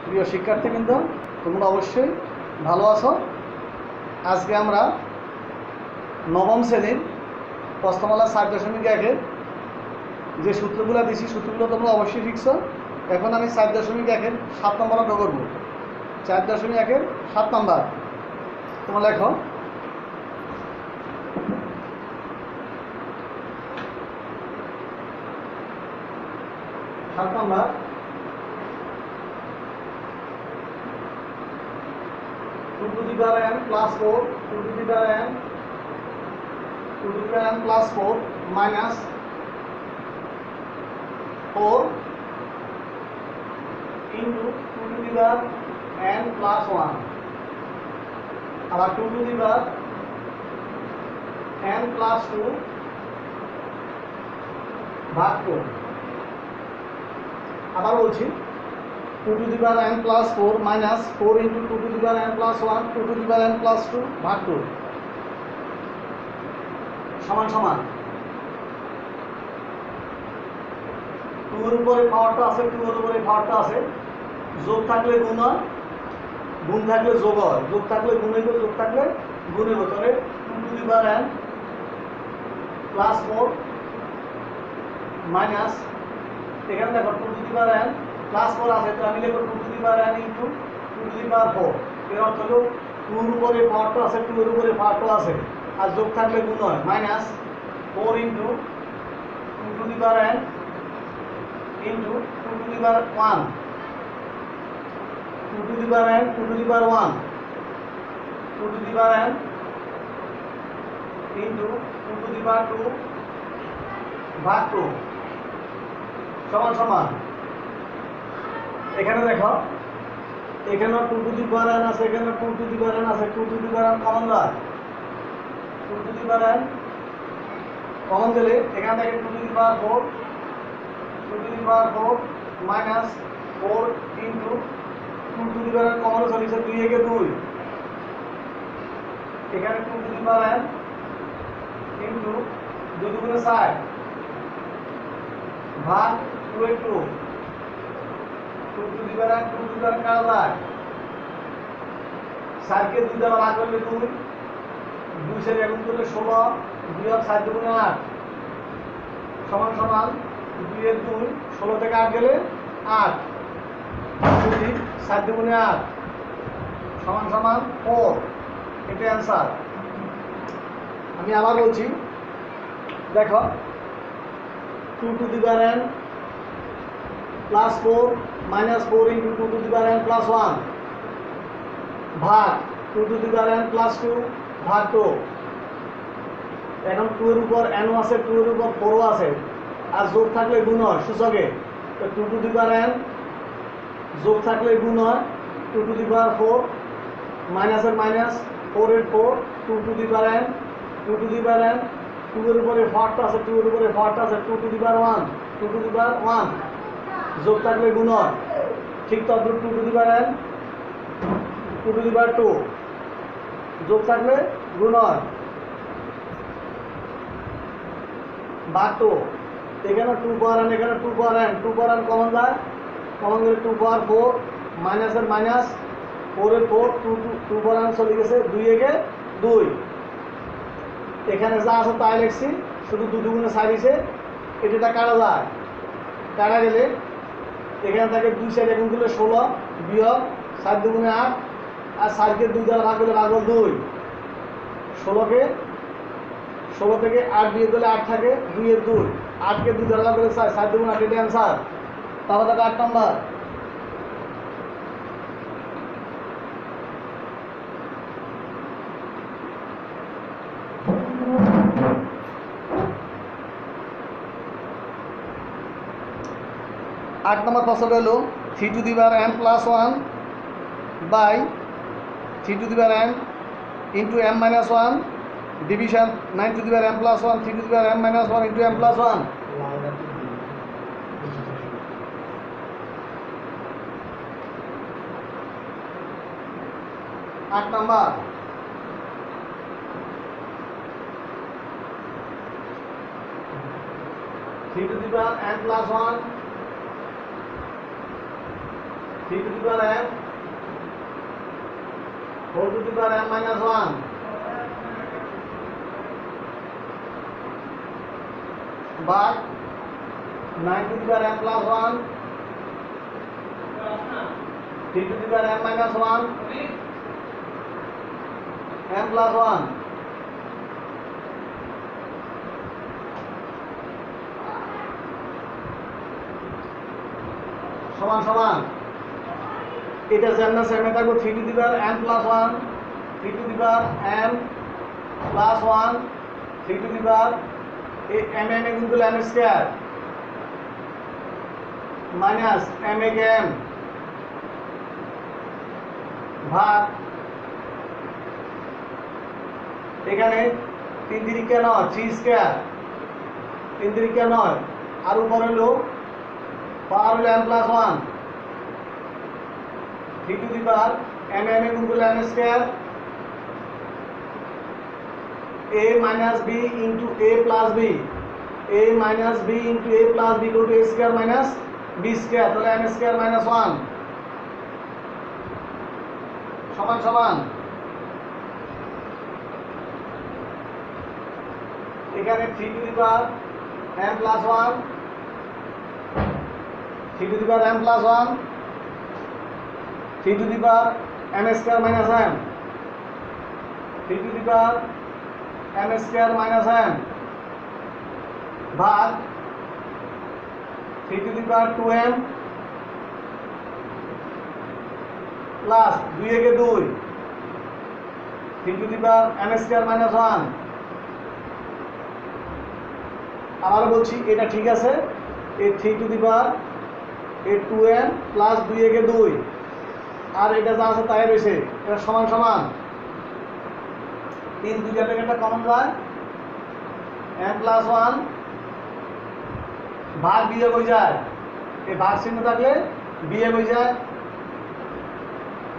প্রিয় শিক্ষার্থীবৃন্দ, তোমরা অবশ্যই ভালো আছো। আজকে আমরা নবম শ্রেণীর প্রশ্নমালা 4.1 যে সূত্রগুলো দিছি সূত্রগুলো তোমরা অবশ্যই শিখছো। এখন আমি 4.1 7 নম্বর অঙ্ক করব। 4.1 7 নম্বর তোমরা লেখো। নম্বর 2 to the power n plus 4 2 to the power n 2 to the power n plus 4 minus 4 into 2 to the power n plus 1 আবার 2 to the power n plus 2 ভাগ 4 আবার বলছি 2 to the power n plus 4 minus 4 into 2 to the power n plus 1 2 to the power n plus 2 ভাগ 2 সমান সমান 2 এর উপরে পাওয়ারটা আছে 2 এর উপরে পাওয়ারটা আছে, যোগ থাকলে গুণ হয়, গুণ থাকলে যোগ হয়, যোগ থাকলে গুণ হইব, যোগ থাকলে গুণ হইব। তাহলে 2 to the power n plus 4 minus এখানে দেখো 2 to the power n plus 4 আছে, তো আমি লিখব 2 to the power n into 2 to the power 4। এর অর্থ হলো 2 এর উপরে পাওয়ারটা আছে, 2 এর উপরে পাওয়ারটা আছে, আর যোগ থাকলে গুণ হয়, minus 4 into 2 to the power n into 2 to the power 1 2 to the power n 2 to the power 1 2 to the power n into 2 to the power 2 ভাগ 2 সমান সমান। এখানে দেখো এখানে 2 to the power n আছে, এখানে 2 to the power n আছে, 2 to the power n common যায়, 2 to the power n common দিলে এখান থেকে 2 to the power 4 2 to the power 4 minus 4 into 2 to the power n common চলে গেছে 2 একে 2, এখানে 2 to the power n into 2 দুগুণে 4 ভাগ 2 এর 2 2 to the power n 2 to the power n কাটা যায়, 4 কে 2 দ্বারা ভাগ করলে 2 2 से গুণ করলে 16 2 আর 4 দুগুণে 8 সমান সমান 2 এর 2 16 থেকে 8 গেলে 8 2 4 দুগুণে 8 সমান সমান 4। এটা অ্যানসার। আমি আবার বলছি, দেখো 2 to the power n plus 4 minus 4 into 2 to the power n plus 1 ভাগ 2 to the power n plus 2 ভাগ 2। এখন 2 এর উপর n আছে, 2 এর উপর 4 আছে, আর যোগ থাকলে গুণ হয় সূচকে, তো 2 to the power n যোগ থাকলে গুণ হয় 2 to the power 4 মাইনাস এর মাইনাস 4 এর 4 2 to the power n 2 to the power n 2 এর উপরে 4টা আছে, 2 এর উপরে 4টা আছে, 2 to the power 1 2 to the power 1 যোগ থাকলে গুণ হয়, ঠিক তদ্রুপ 2 to the power n 2 to the power 2 যোগ থাকলে গুণ হয় ভাগ 2। এখানে 2 পাওয়ার n এখানে 2 পাওয়ার n 2 পাওয়ার n কমন যায়, কমন গেলে 2 পাওয়ার 4 মাইনাস এর মাইনাস 4 এর 4 2 পাওয়ার n চলে গেছে 2 একে 2, এখানে যা আছে তাই লিখছি, শুধু 2 দুগুণে 4 হইছে, এটা কাটা যায়, কাটা গেলে এখানে থেকে 2 4 গুণ করলে 16 বিয়োগ 4 দুগুণে 8 আর 4 কে 2 দ্বারা ভাগ করলে ভাগ হল 2, 16 থেকে 8 বিয়োগ করলে 8 থাকে 2 এর 2 8 কে 2 দ্বারা ভাগ করলে 4 4 দুগুণে 8 এটা অ্যানসার। তাহলে থাকে 8 নম্বর। आठ नंबर प्रश्न hello 3 to the power n plus 1 by 3 to the power n into m minus 1 division 9 to the power n plus 1 3 to the power n minus 1 into m plus 1। 8 number 3 to the power n plus 1 3 to the power m 4 to the power m minus 1 but 9 to the power m plus 1 3 to the power m minus 1 m plus 1 সমান সমান এটা যেমন সেমে থাকবে 3 to the power m plus 1 3 to the power m plus 1 3 to the power m m into m square minus m m ভাগ এখানে 3 3 9 3 square 3 3 9 আর উপরে হলো পাওয়ার হলো m plus 1 3 to the power m m into m square a minus b into a plus b a minus b into a plus b equal to a square minus b square তাহলে m square minus 1 সমান সমান এখানে 3 to the power m plus 1 3 to the power m plus 1 3 to the power m square minus m 3 to the power m square minus m भाग 3 to the power 2m plus 2 के 2 3 to the power m square minus 1 আবার বলছি এটা ঠিক আছে এই 3 to the power এই 2m plus 2 কে 2 আর এটা যা আছে তাই রয়েছে এটা সমান সমান 3 দুইটা থেকে একটা কমন যায় m plus 1 ভাগ বিয়োগ হয়ে যায় এই ভাগ চিহ্ন থাকলে বিয়োগ হয়ে যায়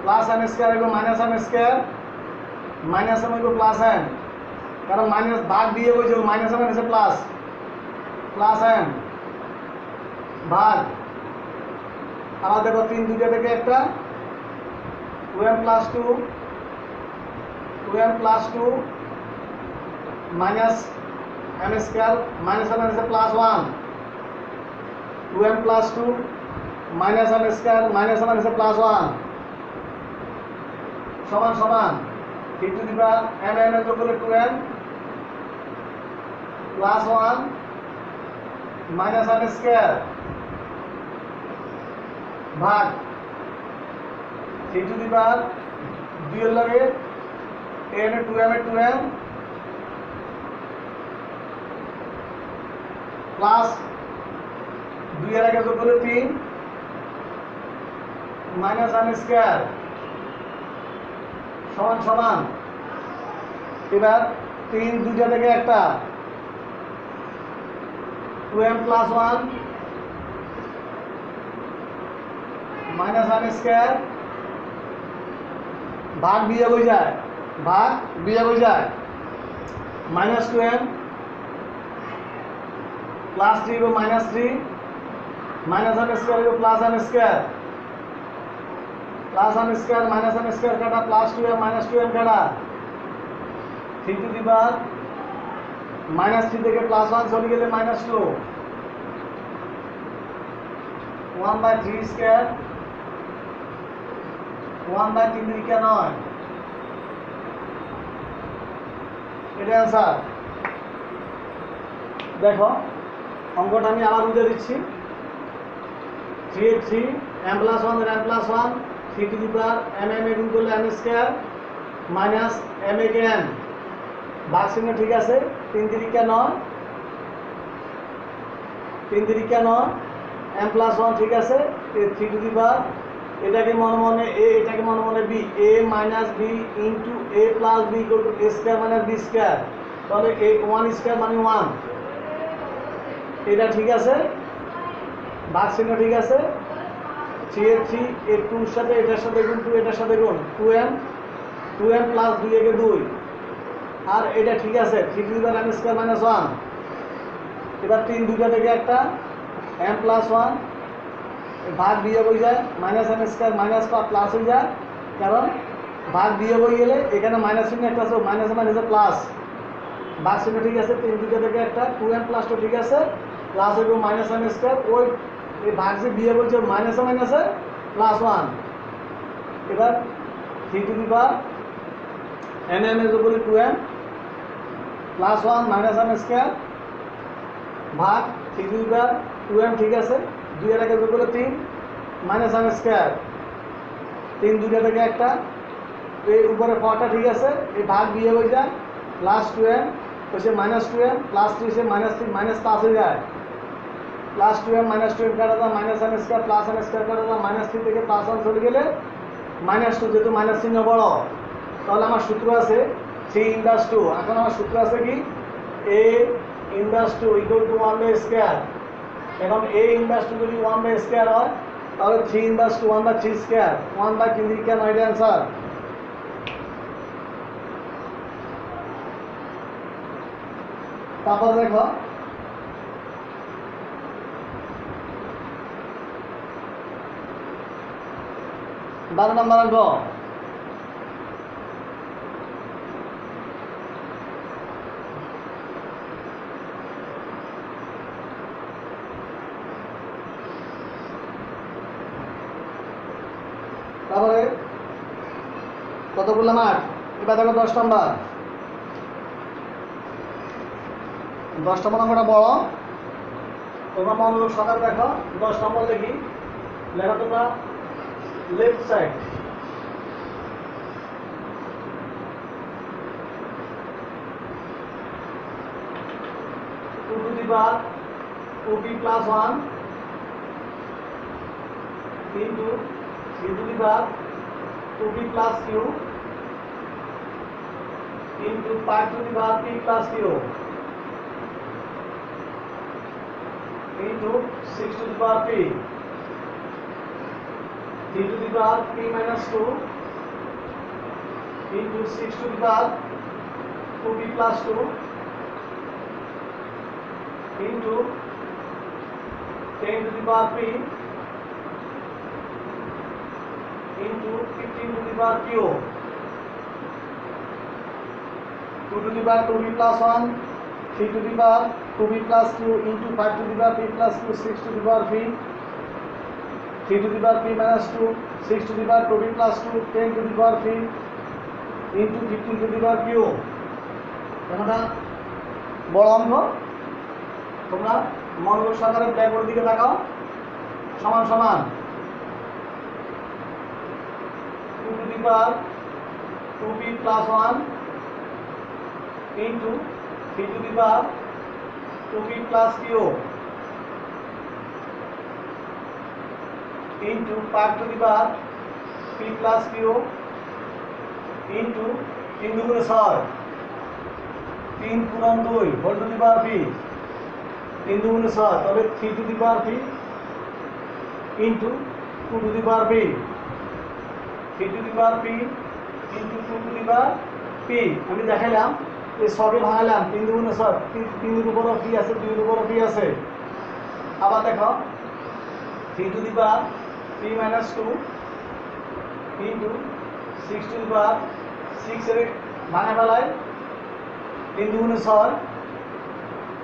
প্লাস m স্কয়ার এবং minus m square minus m এবং প্লাস m কারণ মাইনাস ভাগ বিয়োগ হয়ে যায় মাইনাস m এসে প্লাস প্লাস m ভাগ আবার দেখো 3 দুইটা থেকে একটা 2m plus 2 2m plus 2 minus m square minus m is a plus 1 2m plus 2 minus m square minus m is a plus 1 সমান সমান 3 to the power m m এর যোগ করলে 2m plus 1 minus m square ভাগ 3 to the power 2 এর লগে n এর 2m এর 2m প্লাস 2 এর আগে যোগ করলে 3 মাইনাস m স্কয়ার সমান সমান এবার 3 দুইটা থেকে একটা 2m plus 1 minus m square भाग বিয়োগ হয়ে যায় भाग বিয়োগ হয়ে যায় মাইনাস 2m প্লাস 3 এবং মাইনাস 3 মাইনাস m স্কয়ার এবং plus m square plus m square minus m square কাটা প্লাস 2m মাইনাস 2m কাটা 3 টু দি পাওয়ার মাইনাস 3 থেকে প্লাস 1 চলে গেলে মাইনাস 2 1/3 স্কয়ার 1/3 দিকে নয় এটা आंसर দেখো অঙ্কটা আমি আবার বুঝিয়ে দিচ্ছি 3 3 m plus 1 m plus 1 3 to the power m m into m square minus m again ভাগ চিহ্ন ঠিক আছে 3 3 9 3 3 9 m plus 1 ঠিক আছে 3 to the power এটাকে মনে মনে a এটাকে মনে মনে b a minus b into a plus b equal to a square minus b square তাহলে a 1 square মানে 1 এটা ঠিক আছে ভাগ চিহ্ন ঠিক আছে 3 এর 3 এর 2 এর সাথে এটার সাথে গুণ 2 এটার সাথে গুণ 2m plus 2 এর 2 আর এটা ঠিক আছে 3 to the power m square minus 1 এবার 3 দুইটা থেকে একটা m plus 1 ভাগ বিয়োগ হয়ে যায়, minus M square minus plus হয়ে যায়, কারণ ভাগ বিয়োগ হয়ে গেলে এখানে মাইনাস চিহ্ন একটা আছে, মাইনাস মাইনাসে প্লাস, ভাগ চিহ্ন ঠিক আছে, 3 দুটো থেকে একটা 2m প্লাস 2 ঠিক আছে, প্লাস হইব মাইনাস এম স্কোয়ার, ওই এই ভাগ যে বিয়োগ হয়েছে মাইনাসে মাইনাসে প্লাস 1। এবার 3 to the power m m is equal to 2m plus 1 minus M square ভাগ 3 টু দি পাওয়ার 2m ঠিক আছে, 2 এর আগে যোগ করলে 3 মাইনাস এম স্কোয়ার, 3 দুটো থেকে একটা, এই উপরে পাওয়ারটা ঠিক আছে, এই ভাগ বিয়োগ হয়ে যায় প্লাস 2m হচ্ছে মাইনাস 2m প্লাস 3 সে মাইনাস 3 মাইনাস প্লাস হয়ে যায়, প্লাস 2m মাইনাস 2m কাটা দাও minus M square plus M square কাটা দাও, মাইনাস 3 থেকে প্লাস 1 চলে গেলে মাইনাস 2, যেহেতু মাইনাস চিহ্ন বড়, তাহলে আমার সূত্র আছে 3 ইনভার্স 2। এখন আমার সূত্র আছে কি a inverse 2 equal to 1 by square. এখন a ইনভার্স 2 যদি 1 বাই স্কয়ার হয় তাহলে 3 ইনভার্স 2 1 বাই 3 স্কয়ার, 1 বাই 3 দিকে কেন এটা आंसर। তারপর দেখো बारह नंबर अंक তারপরে কত বললাম 8। এবার দেখো 10 নম্বর, 10 নম্বর অঙ্কটা বড়, তোমরা মনোযোগ সহকারে দেখো। 10 নম্বর দেখি লেখা তোমরা left side two to the power 2p plus 1 into 3 to the power 2p plus q into 5 to the power p plus q into 6 to the power p 3 to the power p minus 2 into 6 to the power 2p plus 2 into 10 to the power p into 15 to the power q 2 to the power 2p plus 1 3 to the power 2p plus q into 5 to the power p plus q 6 to the power p 3 to the power p minus 2 6 to the power 2p plus 2 10 to the power p into 15 to the power q। এটা বড় অঙ্ক, তোমরা মনোযোগ সহকারে blackboard দিকে তাকাও। সমান সমান 2 to the power 2p plus 1 into 3 to the power 2p plus q into 5 to the power p plus q into 3 দুগুণে 6 3 গুণন 2 হোল টু দি পাওয়ার p 3 দুগুণে 6 তবে 3 to the power p into 2 to the power p 3 to the power p into 2 to the power p। আমি দেখাইলাম এই সবই ভাঙালাম, 3 দুগুণে 6 3 এর উপরও p আছে 2 এর উপরও p আছে। আবার দেখো 3 to the power p minus 2 into 6 to the power 6 এর ভাঙা ফেলায় 3 দুগুণে 6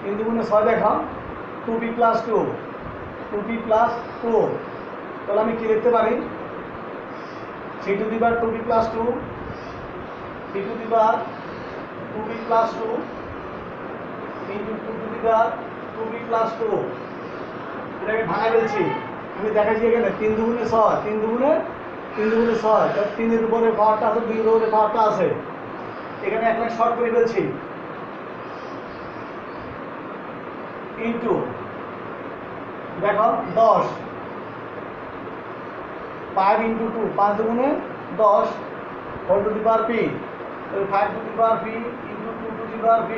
3 দুগুণে 6 দেখো 2p plus 2 2p plus 2, তাহলে আমি কি লিখতে পারি 3 to the power 2p plus 2 3 to the power 2p plus 2 into 2 to the power 2p plus 2। এটাকে ভাঙা ফেলছি, আমি দেখাচ্ছি এখানে 3 দুগুণে 6 3 দুগুণে 6 3 এর উপরে পাওয়ারটা আছে 2 এর উপরে পাওয়ারটা আছে, এখানে একটা শর্ট করে ফেলছি ইনটু দেখো 10 5 into 2 5 দুগুণে 10 whole to the power p, 5 to the power p into 2 to the power p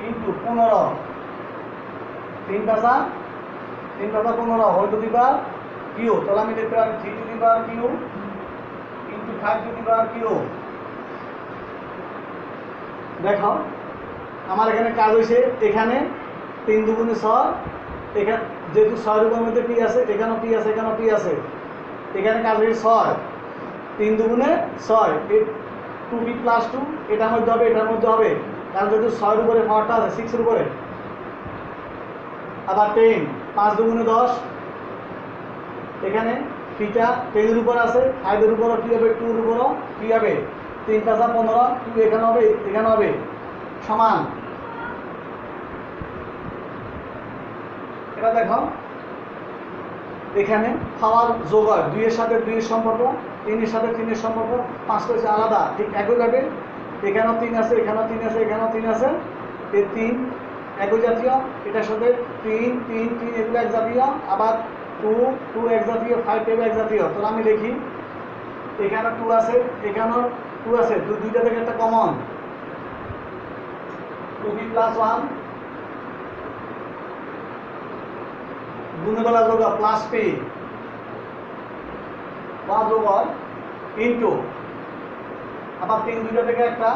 into 15 3 পাঁচা 15 whole to the power q। তাহলে আমি লিখতে পারি 3 to the power q into 5 to the power q। দেখো আমার এখানে কাজ হয়েছে, এখানে 3 দুগুণে 6 এখানে যেহেতু 6 রূপের মধ্যে পি আছে, এখানেও পি আছে, এখানেও পি আছে, এখানে কাজ হচ্ছে 6, 3 দুগুণে 6, এই 2p + 2 এটার মধ্যে হবে, এটার মধ্যে হবে, কারণ যেহেতু 6 এর উপরে পাওয়ারটা আছে 6 এর উপরে। আবার 10, 5 দুগুণে 10, এখানে পিটা 10 এর উপর আছে, 5 এর উপরও পি হবে, 2 এর উপরও পি হবে, 3 × 15, 2 এখানে হবে, এখানে হবে, সমান। এটা দেখো এখানে পাওয়ার যোগ হয়, 2 এর সাথে 2 এর সম্পর্ক, 3 এর সাথে 3 এর সম্পর্ক, 5 হচ্ছে আলাদা, ঠিক একইভাবে এখানেও 3 আছে, এখানেও 3 আছে, এখানেও 3 আছে, এই 3 একই জাতীয়, এটার সাথে 3 3 3 এগুলো এক জাতীয়, আবার 2 2 এক জাতীয়, 5 5 এক জাতীয়। তো আমি লিখি এখানে 2 আছে, এখানেও 2 আছে, দুইটা থেকে একটা কমন, 2p + 1 গুণিতলা যোগ প্লাস পি বা যোগ ইন্টু, আবার 3 দুইটা থেকে একটা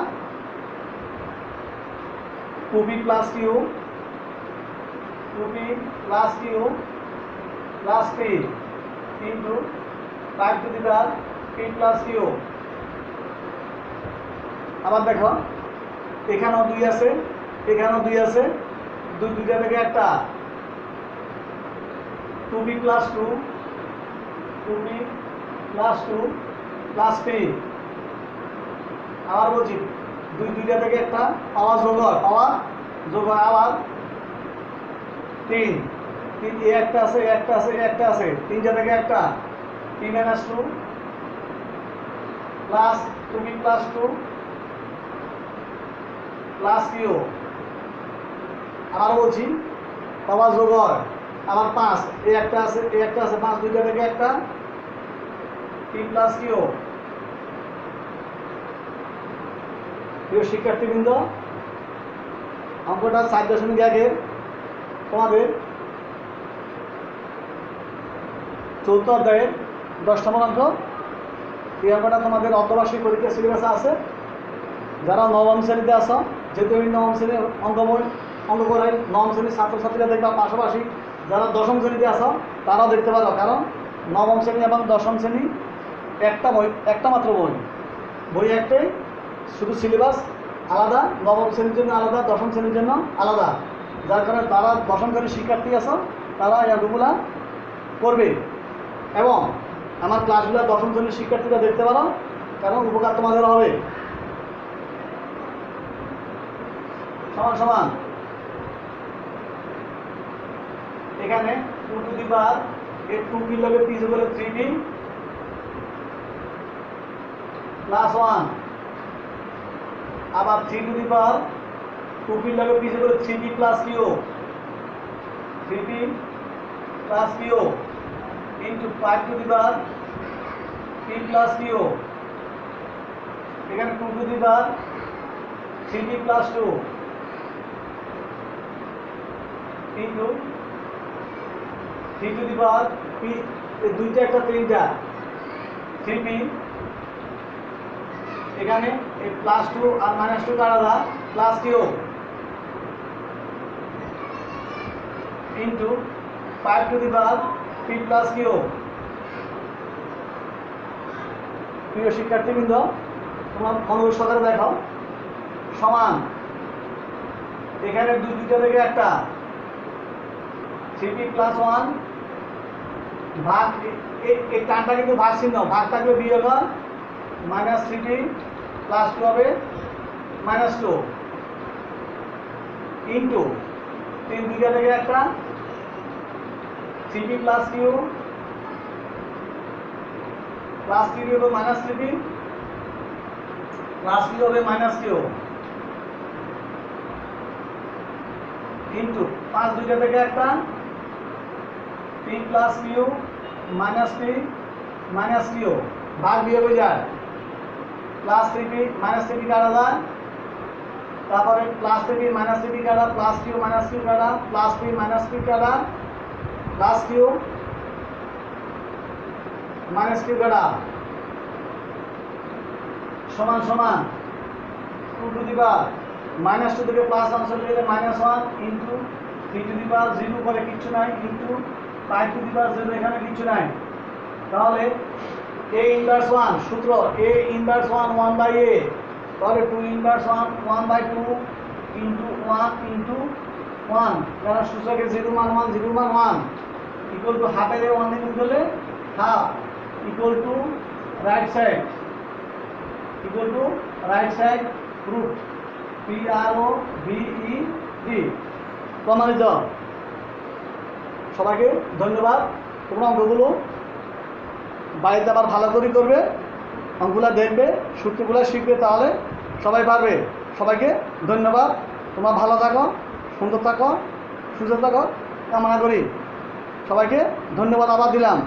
2p + q 2p + q + p into 5 to the power p + q। আবার দেখো এখানেও 2 আছে, এখানেও 2 আছে, দুইটা থেকে একটা 2p + 2 2p + 2 + p। আবার বলছি দুইটা থেকে একটা পাওয়ার যোগ হয়, পাওয়ার যোগ হয়, আবার 3 3 এ একটা আছে, একটা আছে, একটা আছে, 3টা থেকে একটা p - 2 plus 2p + 2 plus q। আবার বলছি পাওয়ার যোগ হয়, আবার 5 এই একটা আছে, এই একটা আছে, 5 দুইটা থেকে একটা p + q। প্রিয় শিক্ষার্থীবৃন্দ, অঙ্কটা 4.1 তোমাদের 4th অধ্যায়ের 10 নম্বর অঙ্ক। এই অঙ্কটা তোমাদের অর্ধবার্ষিক পরীক্ষা সিলেবাসে আছে। যারা নবম শ্রেণীতে আসো, যেহেতু আমি নবম শ্রেণীর অঙ্ক করাই, নবম শ্রেণীর ছাত্রছাত্রীরা দেখবা, পাশাপাশি যারা দশম শ্রেণীতে আসো তারাও দেখতে পারো, কারণ নবম শ্রেণী এবং দশম শ্রেণী একটা মাত্র বই একটাই, শুধু সিলেবাস আলাদা, নবম শ্রেণীর জন্য আলাদা, দশম শ্রেণীর জন্য আলাদা, যার কারণে তারা দশম শ্রেণীর শিক্ষার্থী আছো তারা এই অঙ্কগুলা করবে, এবং আমার ক্লাসগুলো দশম শ্রেণীর শিক্ষার্থীরা দেখতে পারো, কারণ উপকার তোমাদের হবে। সমান সমান এখানে 2 টু দি পাওয়ার, এই 2p লগে p যোগ করলে 3p + 1, আবার 3 টু দি পাওয়ার 2p লগে p যোগ করলে 3p + q 3p + q into 5 to the power p + q, এখানে 2 to the power 3p + 2 into 3 to the power p, দুইটা একটা 3টা 3p, এখানে এই +2 আর -2 আলাদা, + q into 5 to the power p + q। প্রিয় শিক্ষার্থীবৃন্দ, তোমরা মনোযোগ সহকারে দেখো, সমান এখানে দুইটা থেকে একটা 3p + 1 ভাগ, এই টানটা কিন্তু ভাগ চিহ্ন, ভাগ থাকবে বিয়োগ হয়, -3p + 2 হবে -2 ইন্টু 3 দুইটা থেকে একটা 3p + q + 3p হবে -3p + q হবে -q ইন্টু 5 দুইটা থেকে একটা p + q -p -q, ভাগ বিয়োগ হয়ে যায়, +3p -3p কাটা যায়, তারপরে +3p -3p কাটা, +q -q কাটা, +p -p কাটা, +q -q কাটা, সমান সমান 2 টু দি পাওয়ার -2 থেকে প্লাস অংশ চলে গেলে -1 ইন্টু 3 টু দি পাওয়ার 0 পরে কিচ্ছু নাই, ইনটু 5 টু দি পাওয়ার 0 এখানে কিচ্ছু নাই। তাহলে a ইনভার্স 1 সূত্র a ইনভার্স 1 1 বাই a, তাহলে 2 ইনভার্স 1 1 বাই 2 ইনটু 1 ইনটু 1, কারণ সূচকে 0 মান 1 0 মান 1 ইকুয়াল টু হাফ এর 1 দিয়ে গুণ করলে half equal to right side root PROVED প্রমাণিত। সবাইকে ধন্যবাদ। তোমরা অঙ্কগুলো বাড়িতে আবার ভালো করে করবে, অঙ্কগুলো দেখবে, সূত্রগুলো শিখবে, তাহলে সবাই পারবে। সবাইকে ধন্যবাদ। তোমরা ভালো থাকো, সুন্দর থাকো, সুস্থ থাকো কামনা করি। সবাইকে ধন্যবাদ আবার দিলাম।